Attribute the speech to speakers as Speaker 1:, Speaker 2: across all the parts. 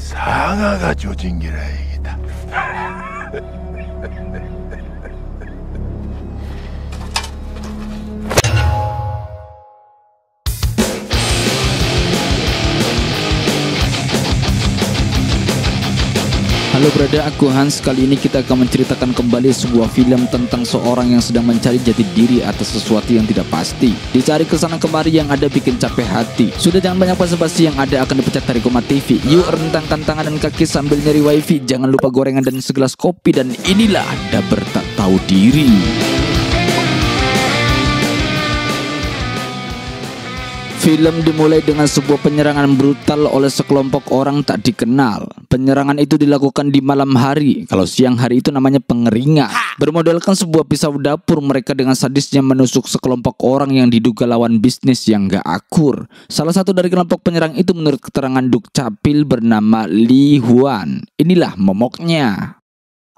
Speaker 1: 상아가 조진기라이다.
Speaker 2: Halo brother, aku Hans. Kali ini kita akan menceritakan kembali sebuah film tentang seorang yang sedang mencari jati diri atas sesuatu yang tidak pasti. Dicari kesana kemari yang ada bikin capek hati. Sudah, jangan banyak basa-basi, yang ada akan dipecat dari Koma TV. Yuk rentangkan tangan dan kaki sambil nyari wifi. Jangan lupa gorengan dan segelas kopi. Dan inilah Daber Tak Tahu Diri. Film dimulai dengan sebuah penyerangan brutal oleh sekelompok orang tak dikenal. Penyerangan itu dilakukan di malam hari. Kalau siang hari itu namanya pengeringan. Bermodalkan sebuah pisau dapur, mereka dengan sadisnya menusuk sekelompok orang yang diduga lawan bisnis yang gak akur. Salah satu dari kelompok penyerang itu menurut keterangan Dukcapil bernama Li Huan. Inilah momoknya.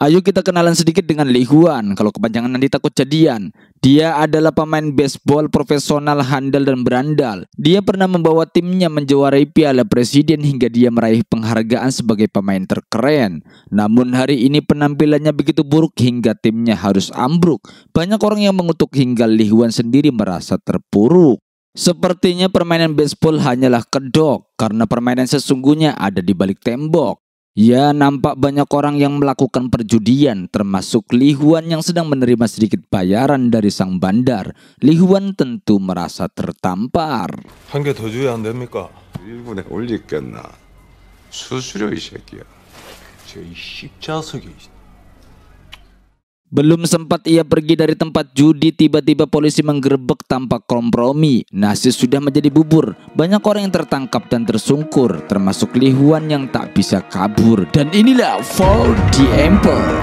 Speaker 2: Ayo kita kenalan sedikit dengan Li Huan. Kalau kepanjangan nanti takut jadian. Dia adalah pemain baseball profesional handal dan berandal. Dia pernah membawa timnya menjuarai Piala Presiden hingga dia meraih penghargaan sebagai pemain terkeren. Namun hari ini penampilannya begitu buruk hingga timnya harus ambruk. Banyak orang yang mengutuk hingga Li Huan sendiri merasa terpuruk. Sepertinya permainan baseball hanyalah kedok, karena permainan sesungguhnya ada di balik tembok. Ya, nampak banyak orang yang melakukan perjudian, termasuk Li Huan yang sedang menerima sedikit bayaran dari sang bandar. Li Huan tentu merasa tertampar.
Speaker 3: 한 개 더 줘야 안 됩니까?
Speaker 4: 일본에 올리겠나? 수수료 이 새끼야.
Speaker 3: 저이 십자석이.
Speaker 2: Belum sempat ia pergi dari tempat judi, tiba-tiba polisi menggerebek tanpa kompromi. Nasi sudah menjadi bubur. Banyak orang yang tertangkap dan tersungkur, termasuk Li Huan yang tak bisa kabur. Dan inilah For the Emperor.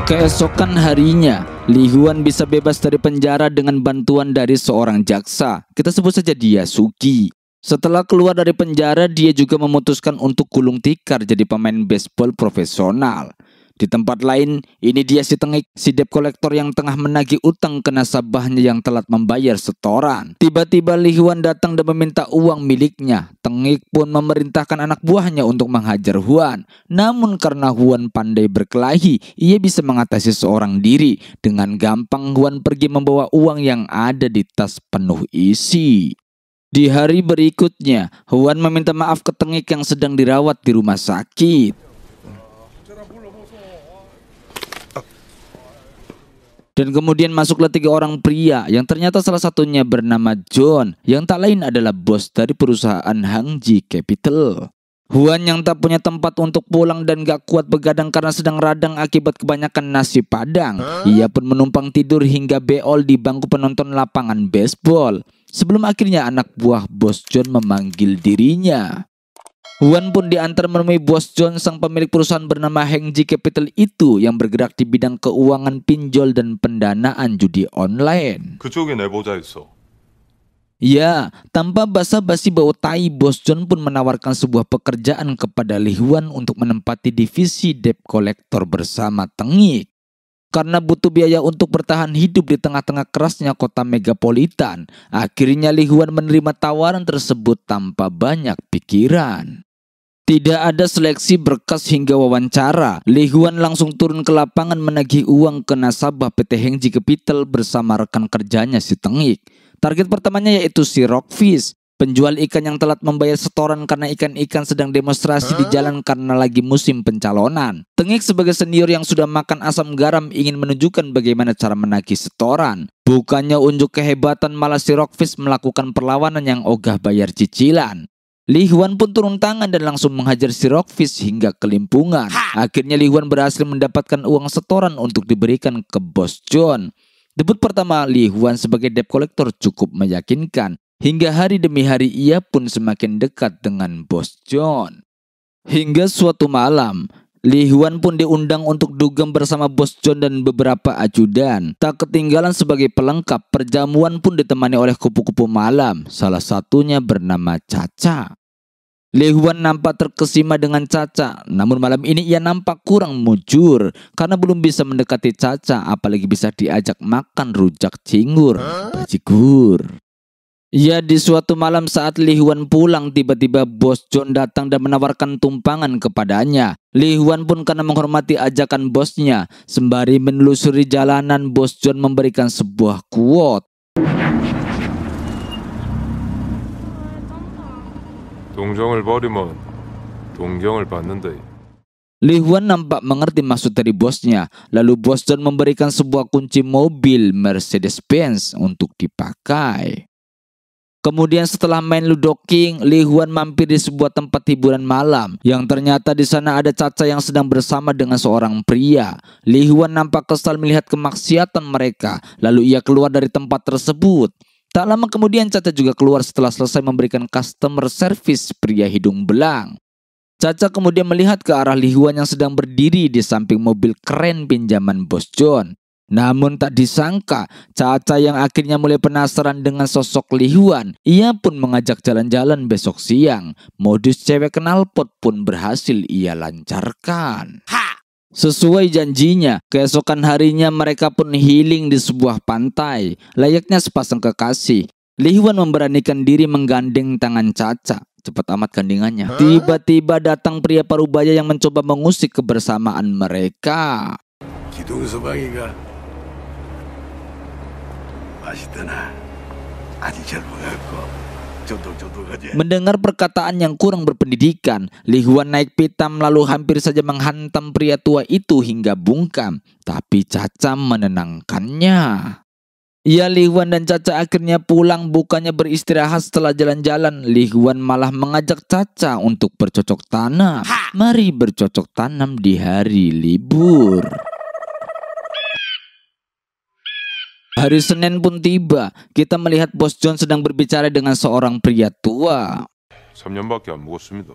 Speaker 2: Keesokan harinya, Li Huan bisa bebas dari penjara dengan bantuan dari seorang jaksa. Kita sebut saja dia Sugi. Setelah keluar dari penjara, dia juga memutuskan untuk gulung tikar jadi pemain baseball profesional. Di tempat lain, ini dia si Tengik, si debt collector yang tengah menagih utang ke nasabahnya yang telat membayar setoran. Tiba-tiba Li Huan datang dan meminta uang miliknya. Tengik pun memerintahkan anak buahnya untuk menghajar Huan. Namun karena Huan pandai berkelahi, ia bisa mengatasi seorang diri. Dengan gampang Huan pergi membawa uang yang ada di tas penuh isi. Di hari berikutnya, Huan meminta maaf ke Tengik yang sedang dirawat di rumah sakit. Dan kemudian masuklah 3 orang pria yang ternyata salah satunya bernama John, yang tak lain adalah bos dari perusahaan Hangji Capital. Huan yang tak punya tempat untuk pulang dan gak kuat begadang karena sedang radang akibat kebanyakan nasi padang. Ia pun menumpang tidur hingga beol di bangku penonton lapangan baseball. Sebelum akhirnya anak buah Bos John memanggil dirinya. Huan pun diantar menemui Bos John, sang pemilik perusahaan bernama Hangji Capital itu yang bergerak di bidang keuangan, pinjol dan pendanaan judi online.
Speaker 3: 그쪽에 내보자 있어.
Speaker 2: Ya, tanpa basa-basi bau tai, Bos John pun menawarkan sebuah pekerjaan kepada Li Huan untuk menempati divisi debt collector bersama Tengik. Karena butuh biaya untuk bertahan hidup di tengah-tengah kerasnya kota megapolitan, akhirnya Li Huan menerima tawaran tersebut tanpa banyak pikiran. Tidak ada seleksi berkas hingga wawancara. Li Huan langsung turun ke lapangan menagih uang ke nasabah PT Hangji Capital bersama rekan kerjanya si Tengik. Target pertamanya yaitu si Rockfish, penjual ikan yang telat membayar setoran karena ikan-ikan sedang demonstrasi di jalan karena lagi musim pencalonan. Tengik sebagai senior yang sudah makan asam garam ingin menunjukkan bagaimana cara menagih setoran. Bukannya unjuk kehebatan, malah si Rockfish melakukan perlawanan yang ogah bayar cicilan. Li Huan pun turun tangan dan langsung menghajar si Rockfish hingga kelimpungan. Akhirnya Li Huan berhasil mendapatkan uang setoran untuk diberikan ke Bos John. Debut pertama Li Huan sebagai debt collector cukup meyakinkan. Hingga hari demi hari ia pun semakin dekat dengan Bos John. Hingga suatu malam, Li Huan pun diundang untuk dugem bersama Bos John dan beberapa ajudan. Tak ketinggalan sebagai pelengkap, perjamuan pun ditemani oleh kupu-kupu malam. Salah satunya bernama Caca. Li Huan nampak terkesima dengan Caca, namun malam ini ia nampak kurang mujur karena belum bisa mendekati Caca, apalagi bisa diajak makan rujak cingur. Bajigur. Ya, di suatu malam saat Li Huan pulang, tiba-tiba bos John datang dan menawarkan tumpangan kepadanya. Li Huan pun karena menghormati ajakan bosnya, sembari menelusuri jalanan, bos John memberikan sebuah quote.
Speaker 3: 동정을 버리면 동경을 받는다.
Speaker 2: Li Huan nampak mengerti maksud dari bosnya. Lalu bos John memberikan sebuah kunci mobil Mercedes-Benz untuk dipakai. Kemudian setelah main Ludo King, Li Huan mampir di sebuah tempat hiburan malam yang ternyata di sana ada Caca yang sedang bersama dengan seorang pria. Li Huan nampak kesal melihat kemaksiatan mereka, lalu ia keluar dari tempat tersebut. Tak lama kemudian Caca juga keluar setelah selesai memberikan customer service pria hidung belang. Caca kemudian melihat ke arah Li Huan yang sedang berdiri di samping mobil keren pinjaman bos John. Namun tak disangka, Caca yang akhirnya mulai penasaran dengan sosok Li Huan, ia pun mengajak jalan-jalan besok siang. Modus cewek knalpot pun berhasil ia lancarkan. Sesuai janjinya, keesokan harinya mereka pun healing di sebuah pantai. Layaknya sepasang kekasih, Li Huan memberanikan diri menggandeng tangan Caca. Cepat amat gandingannya. Tiba-tiba datang pria parubaya yang mencoba mengusik kebersamaan mereka.
Speaker 1: 기둥 서방이가 맛있더나 아직 잘 먹었고 쫀득쫀득하지.
Speaker 2: Mendengar perkataan yang kurang berpendidikan, Li Huan naik pitam lalu hampir saja menghantam pria tua itu hingga bungkam. Tapi Caca menenangkannya. Ya, Li Huan dan Caca akhirnya pulang, bukannya beristirahat setelah jalan-jalan. Li Huan malah mengajak Caca untuk bercocok tanam. Mari bercocok tanam di hari libur. Hari Senin pun tiba. Kita melihat bos John sedang berbicara dengan seorang pria tua.
Speaker 3: 3년밖에 안 먹었습니다.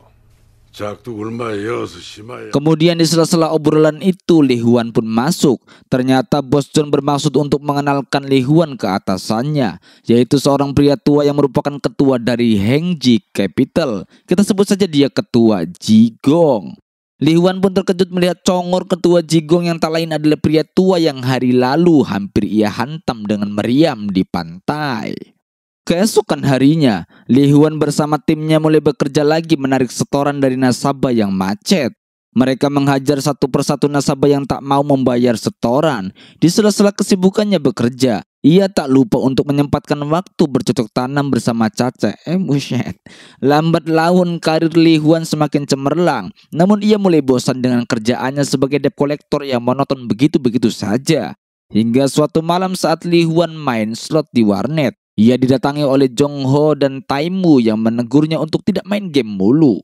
Speaker 1: 작두 얼마에 여어서 심하여.
Speaker 2: Kemudian di sela-sela obrolan itu Li Huan pun masuk. Ternyata bos John bermaksud untuk mengenalkan Li Huan ke atasannya, yaitu seorang pria tua yang merupakan ketua dari Hengji Capital. Kita sebut saja dia ketua Jigong. Li Huan pun terkejut melihat congor ketua Jigong yang tak lain adalah pria tua yang hari lalu hampir ia hantam dengan meriam di pantai. Keesokan harinya, Li Huan bersama timnya mulai bekerja lagi menarik setoran dari nasabah yang macet. Mereka menghajar satu persatu nasabah yang tak mau membayar setoran. Di sela-sela kesibukannya bekerja, ia tak lupa untuk menyempatkan waktu bercocok tanam bersama Caca. Buset. Lambat laun karir Li Huan semakin cemerlang. Namun ia mulai bosan dengan kerjaannya sebagai debt collector yang monoton begitu-begitu saja. Hingga suatu malam saat Li Huan main slot di warnet, ia didatangi oleh Jong Ho dan Taimu yang menegurnya untuk tidak main game mulu.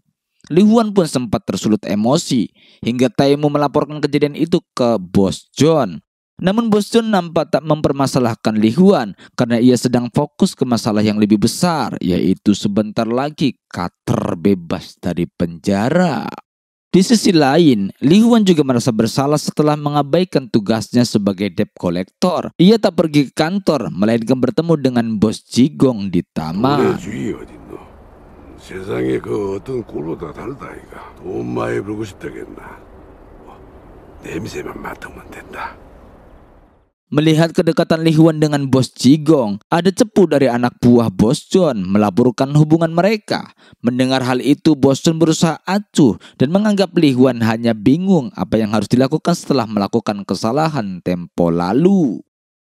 Speaker 2: Li Huan pun sempat tersulut emosi hingga Taimu melaporkan kejadian itu ke bos John. Namun bos John nampak tak mempermasalahkan Li Huan karena ia sedang fokus ke masalah yang lebih besar, yaitu sebentar lagi Carter bebas dari penjara. Di sisi lain, Li Huan juga merasa bersalah setelah mengabaikan tugasnya sebagai debt collector. Ia tak pergi ke kantor, melainkan bertemu dengan bos Jigong di taman.
Speaker 1: 주의 어딨노? 세상에 그 어떤 꼴보다 다르다 이가. 돈 많이 벌고 싶다겠나? 냄새만 맡으면 된다.
Speaker 2: Melihat kedekatan Li Huan dengan bos Jigong, ada cepu dari anak buah bos John melaporkan hubungan mereka. Mendengar hal itu, bos John berusaha acuh dan menganggap Li Huan hanya bingung apa yang harus dilakukan setelah melakukan kesalahan tempo lalu.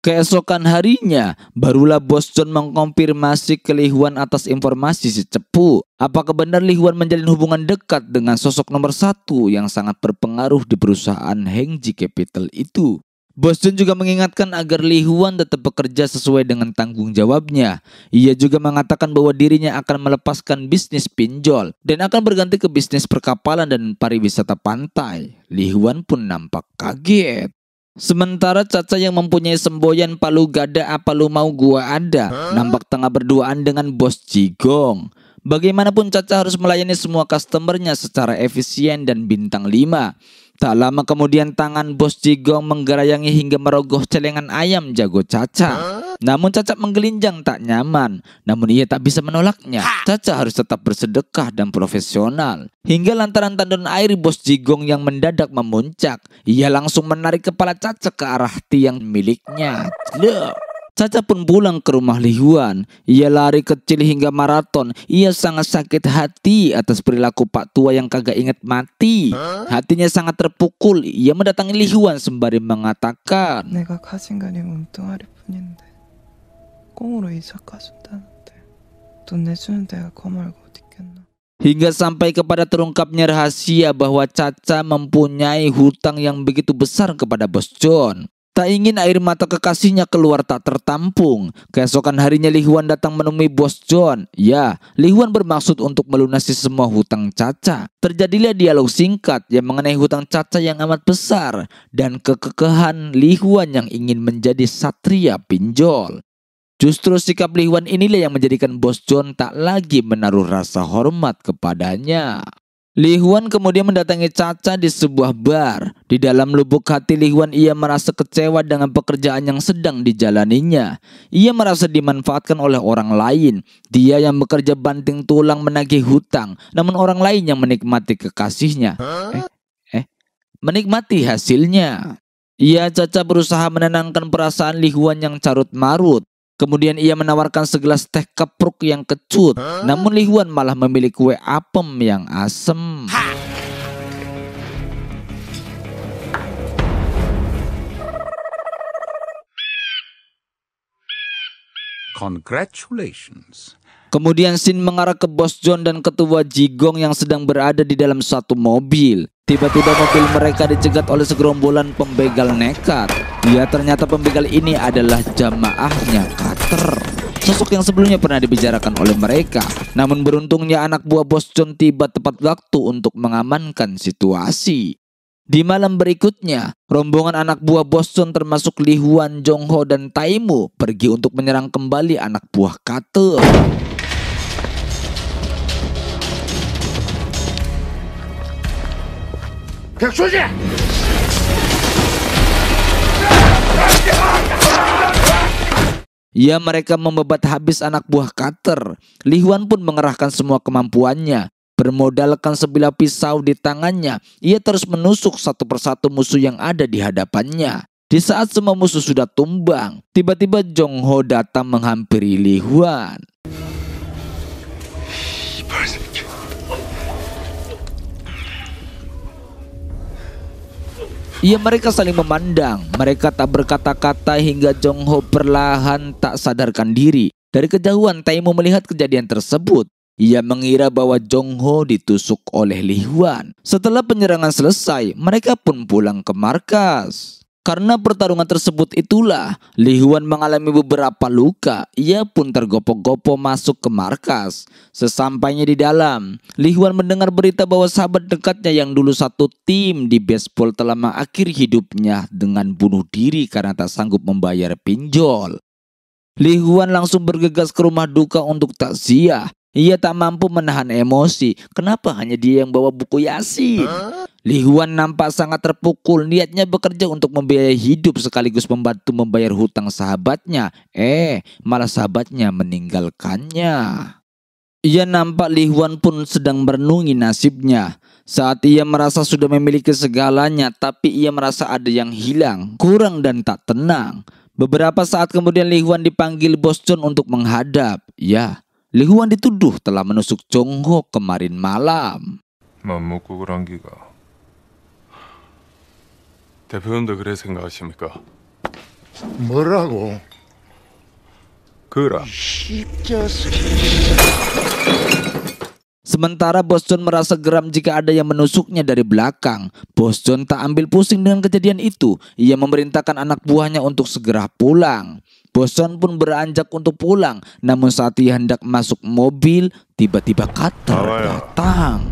Speaker 2: Keesokan harinya, barulah bos John mengkonfirmasi ke Li Huan atas informasi si cepu. Apakah benar Li Huan menjalin hubungan dekat dengan sosok nomor 1 yang sangat berpengaruh di perusahaan Hengji Capital itu? Bos John juga mengingatkan agar Li Huan tetap bekerja sesuai dengan tanggung jawabnya. Ia juga mengatakan bahwa dirinya akan melepaskan bisnis pinjol dan akan berganti ke bisnis perkapalan dan pariwisata pantai. Li Huan pun nampak kaget. Sementara Caca yang mempunyai semboyan palu gada apa lu mau gua ada, nampak tengah berduaan dengan bos Jigong. Bagaimanapun Caca harus melayani semua customernya secara efisien dan bintang 5. Tak lama kemudian tangan bos Jigong menggerayangi hingga merogoh celengan ayam jago Caca. Namun Caca menggelinjang tak nyaman. Namun ia tak bisa menolaknya. Caca harus tetap bersedekah dan profesional. Hingga lantaran tandon air bos Jigong yang mendadak memuncak, ia langsung menarik kepala Caca ke arah tiang miliknya. Loh. Caca pun pulang ke rumah Li Huan. Ia lari kecil hingga maraton. Ia sangat sakit hati atas perilaku Pak Tua yang kagak ingat mati. Hatinya sangat terpukul. Ia mendatangi Li Huan sembari mengatakan,
Speaker 5: 내가 가진 게 아니면 뚱아리 뿐인데 꽁으로 이자 까준다는데 돈 내주는 데가 거 말고 어디 있겠나.
Speaker 2: hingga sampai kepada terungkapnya rahasia bahwa Caca mempunyai hutang yang begitu besar kepada Bos Jon. Tak ingin air mata kekasihnya keluar tak tertampung. Keesokan harinya Li Huan datang menemui Bos Jon. Ya, Li Huan bermaksud untuk melunasi semua hutang Caca. Terjadilah dialog singkat yang mengenai hutang Caca yang amat besar dan kekekahan Li Huan yang ingin menjadi satria pinjol. Justru sikap Li Huan inilah yang menjadikan Bos Jon tak lagi menaruh rasa hormat kepadanya. Li Huan kemudian mendatangi Caca di sebuah bar. Di dalam lubuk hati Li Huan ia merasa kecewa dengan pekerjaan yang sedang dijalaninya. Ia merasa dimanfaatkan oleh orang lain. Dia yang bekerja banting tulang menagih hutang, namun orang lain yang menikmati kekasihnya. Menikmati hasilnya. Caca berusaha menenangkan perasaan Li Huan yang carut marut. Kemudian ia menawarkan segelas teh kepruk yang kecut. Namun Li Huan malah memilih kue apem yang asem.
Speaker 6: Congratulations.
Speaker 2: Kemudian Shin mengarah ke Bos Jon dan ketua Jigong yang sedang berada di dalam satu mobil. Tiba-tiba mobil mereka dicegat oleh segerombolan pembegal nekat. Ya, ternyata pembegal ini adalah jamaahnya Carter, sosok yang sebelumnya pernah dibicarakan oleh mereka. Namun beruntungnya anak buah Bos Jon tiba tepat waktu untuk mengamankan situasi. Di malam berikutnya, rombongan anak buah Bos Jon termasuk Li Huan, Jong Ho, dan Taimu pergi untuk menyerang kembali anak buah Carter. Ya, mereka membebat habis anak buah Carter. Li Huan pun mengerahkan semua kemampuannya. Bermodalkan sebilah pisau di tangannya, ia terus menusuk satu persatu musuh yang ada di hadapannya. Di saat semua musuh sudah tumbang, tiba-tiba Jong Ho datang menghampiri Li Huan. Mereka saling memandang. Mereka tak berkata-kata hingga Jong Ho perlahan tak sadarkan diri. Dari kejauhan Taimu melihat kejadian tersebut. Ia mengira bahwa Jong Ho ditusuk oleh Li Huan. Setelah penyerangan selesai, mereka pun pulang ke markas. Karena pertarungan tersebut itulah Li Huan mengalami beberapa luka. Ia pun tergopoh-gopoh masuk ke markas. Sesampainya di dalam, Li Huan mendengar berita bahwa sahabat dekatnya yang dulu satu tim di baseball telah mengakhiri hidupnya dengan bunuh diri karena tak sanggup membayar pinjol. Li Huan langsung bergegas ke rumah duka untuk takziah. Ia tak mampu menahan emosi. Kenapa hanya dia yang bawa buku Yasin? Li Huan nampak sangat terpukul. Niatnya bekerja untuk membiayai hidup sekaligus membantu membayar hutang sahabatnya. Malah sahabatnya meninggalkannya. Ia nampak Li Huan pun sedang merenungi nasibnya. Saat ia merasa sudah memiliki segalanya, tapi ia merasa ada yang hilang, kurang dan tak tenang. Beberapa saat kemudian Li Huan dipanggil Bos Jon untuk menghadap. Ya, Li Huan dituduh telah menusuk Jong Ho kemarin malam.
Speaker 3: 맘먹고 그런 기가. 대표님도 그래 생각하십니까?
Speaker 1: 뭐라고?
Speaker 3: 그라.
Speaker 2: Sementara Bos Jon merasa geram jika ada yang menusuknya dari belakang. Bos Jon tak ambil pusing dengan kejadian itu. Ia memerintahkan anak buahnya untuk segera pulang. Bos Jon pun beranjak untuk pulang. Namun saat ia hendak masuk mobil, tiba-tiba Carter datang.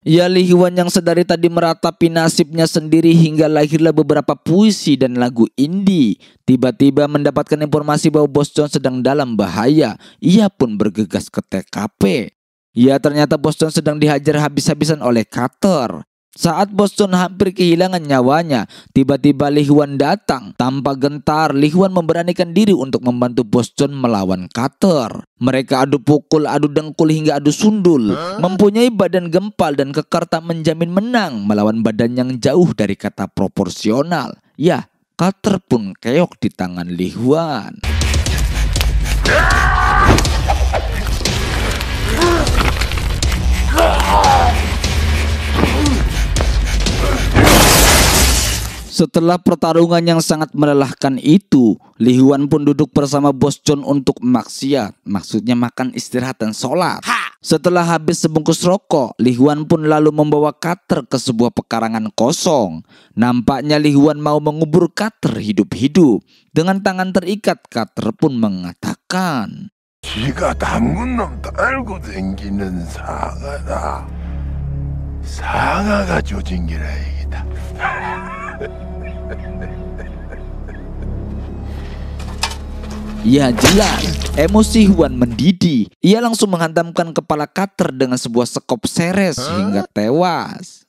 Speaker 2: Ya, Li Huan yang sedari tadi meratapi nasibnya sendiri hingga lahirlah beberapa puisi dan lagu indie. Tiba-tiba mendapatkan informasi bahwa Bos Jon sedang dalam bahaya. Ia pun bergegas ke TKP. Ya, ternyata Bos Jon sedang dihajar habis-habisan oleh Carter. Saat Bos John hampir kehilangan nyawanya, tiba-tiba Li Huan datang. Tanpa gentar, Li Huan memberanikan diri untuk membantu Bos John melawan Cutter. Mereka adu pukul, adu dengkul hingga adu sundul. Mempunyai badan gempal dan kekar tak menjamin menang melawan badan yang jauh dari kata proporsional. Ya, Cutter pun keok di tangan Li Huan. Setelah pertarungan yang sangat melelahkan itu, Li Huan pun duduk bersama Bos John untuk maksiat. Maksudnya makan, istirahat, dan sholat. Setelah habis sebungkus rokok, Li Huan pun lalu membawa Cutter ke sebuah pekarangan kosong. Nampaknya Li Huan mau mengubur Cutter hidup-hidup. Dengan tangan terikat, Cutter pun mengatakan,
Speaker 1: 지가 담근 놈 떨고 댕기는 사과다. 사과가 조진 게라 얘기다.
Speaker 2: Ya jelas, emosi Huan mendidih. Ia langsung menghantamkan kepala Cutter dengan sebuah sekop seres hingga tewas.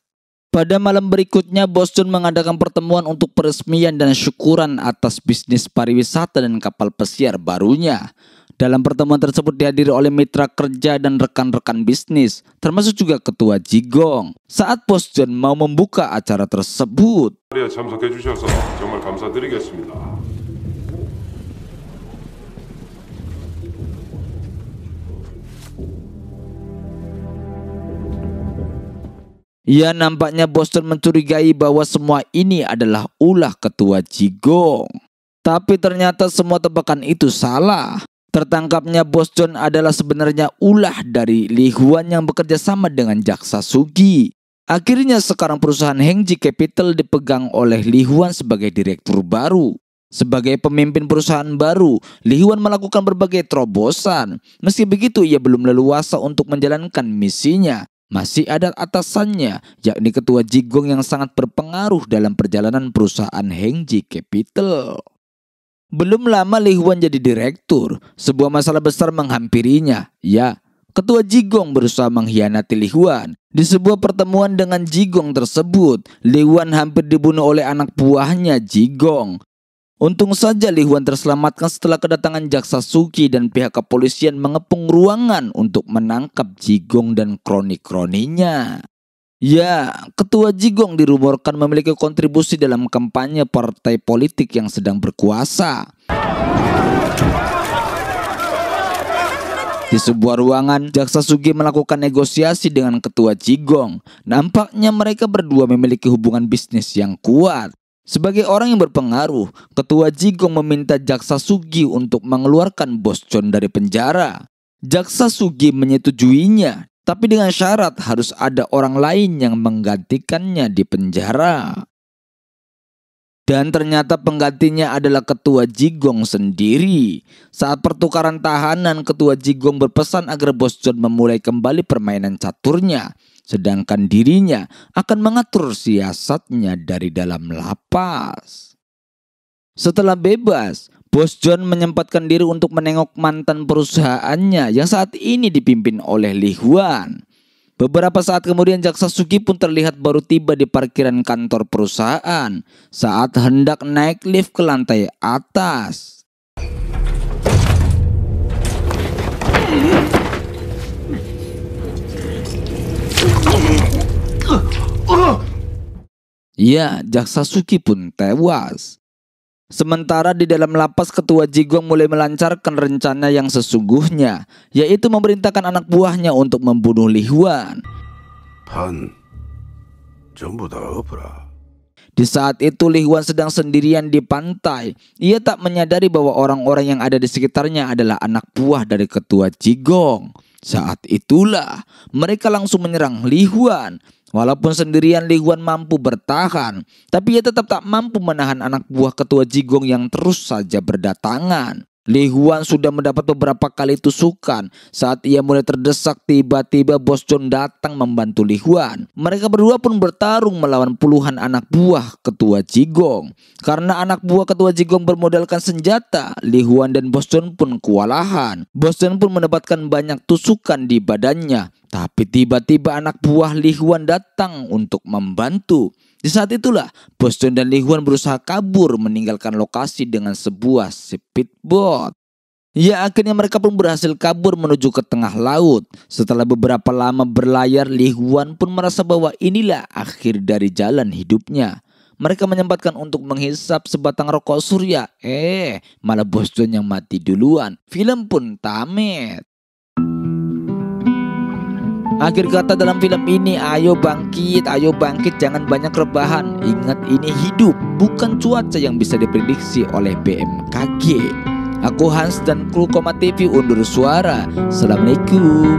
Speaker 2: Pada malam berikutnya, Bos John mengadakan pertemuan untuk peresmian dan syukuran atas bisnis pariwisata dan kapal pesiar barunya. Dalam pertemuan tersebut dihadiri oleh mitra kerja dan rekan-rekan bisnis, termasuk juga ketua Jigong. Saat Bos John mau membuka acara tersebut,
Speaker 1: 자리에 참석해 주셔서 정말 감사드리겠습니다.
Speaker 2: ya nampaknya Bos John mencurigai bahwa semua ini adalah ulah ketua Jigong. Tapi ternyata semua tebakan itu salah. Tertangkapnya Bos John adalah sebenarnya ulah dari Li Huan yang bekerja sama dengan Jaksa Sugi. Akhirnya sekarang perusahaan Hengji Capital dipegang oleh Li Huan sebagai direktur baru. Sebagai pemimpin perusahaan baru, Li Huan melakukan berbagai terobosan. Meski begitu, ia belum leluasa untuk menjalankan misinya. Masih ada atasannya, yakni ketua Jigong yang sangat berpengaruh dalam perjalanan perusahaan Hengji Capital. Belum lama Li Huan jadi direktur, sebuah masalah besar menghampirinya. Ya, ketua Jigong berusaha mengkhianati Li Huan. Di sebuah pertemuan dengan Jigong tersebut, Li Huan hampir dibunuh oleh anak buahnya Jigong. Untung saja Li Huan terselamatkan setelah kedatangan Jaksa Sugi dan pihak kepolisian mengepung ruangan untuk menangkap Jigong dan kroni-kroninya. Ya, ketua Jigong dirumorkan memiliki kontribusi dalam kampanye partai politik yang sedang berkuasa. Di sebuah ruangan, Jaksa Sugi melakukan negosiasi dengan ketua Jigong. Nampaknya mereka berdua memiliki hubungan bisnis yang kuat. Sebagai orang yang berpengaruh, ketua Jigong meminta Jaksa Sugi untuk mengeluarkan Bos John dari penjara. Jaksa Sugi menyetujuinya, tapi dengan syarat harus ada orang lain yang menggantikannya di penjara. Dan ternyata penggantinya adalah ketua Jigong sendiri. Saat pertukaran tahanan, ketua Jigong berpesan agar Bos John memulai kembali permainan caturnya. Sedangkan dirinya akan mengatur siasatnya dari dalam lapas. Setelah bebas, Bos John menyempatkan diri untuk menengok mantan perusahaannya yang saat ini dipimpin oleh Li Huan. Beberapa saat kemudian Jaksa Sugi pun terlihat baru tiba di parkiran kantor perusahaan saat hendak naik lift ke lantai atas. Ya, Jaksa Sugi pun tewas. Sementara di dalam lapas, ketua Jigong mulai melancarkan rencana yang sesungguhnya, yaitu memerintahkan anak buahnya untuk membunuh Li Huan.
Speaker 1: 반 전부 다 엎어라.
Speaker 2: Di saat itu Li Huan sedang sendirian di pantai. Ia tak menyadari bahwa orang-orang yang ada di sekitarnya adalah anak buah dari ketua Jigong. Saat itulah mereka langsung menyerang Li Huan. Walaupun sendirian, Li Huan mampu bertahan, tapi ia tetap tak mampu menahan anak buah ketua Jigong yang terus saja berdatangan. Li Huan sudah mendapat beberapa kali tusukan. Saat ia mulai terdesak, tiba-tiba Bos John datang membantu Li Huan. Mereka berdua pun bertarung melawan puluhan anak buah Ketua Jigong. Karena anak buah Ketua Jigong bermodalkan senjata, Li Huan dan Bos John pun kewalahan. Bos John pun mendapatkan banyak tusukan di badannya. Tapi tiba-tiba anak buah Li Huan datang untuk membantu. Di saat itulah Bos John dan Li Huan berusaha kabur meninggalkan lokasi dengan sebuah speedboat. Ya, akhirnya mereka pun berhasil kabur menuju ke tengah laut. Setelah beberapa lama berlayar, Li Huan pun merasa bahwa inilah akhir dari jalan hidupnya. Mereka menyempatkan untuk menghisap sebatang rokok surya. Malah Bos John yang mati duluan. Film pun tamat. Akhir kata dalam film ini, ayo bangkit, jangan banyak rebahan. Ingat, ini hidup, bukan cuaca yang bisa diprediksi oleh BMKG. Aku Hans dan kru Koma TV undur suara. Assalamualaikum.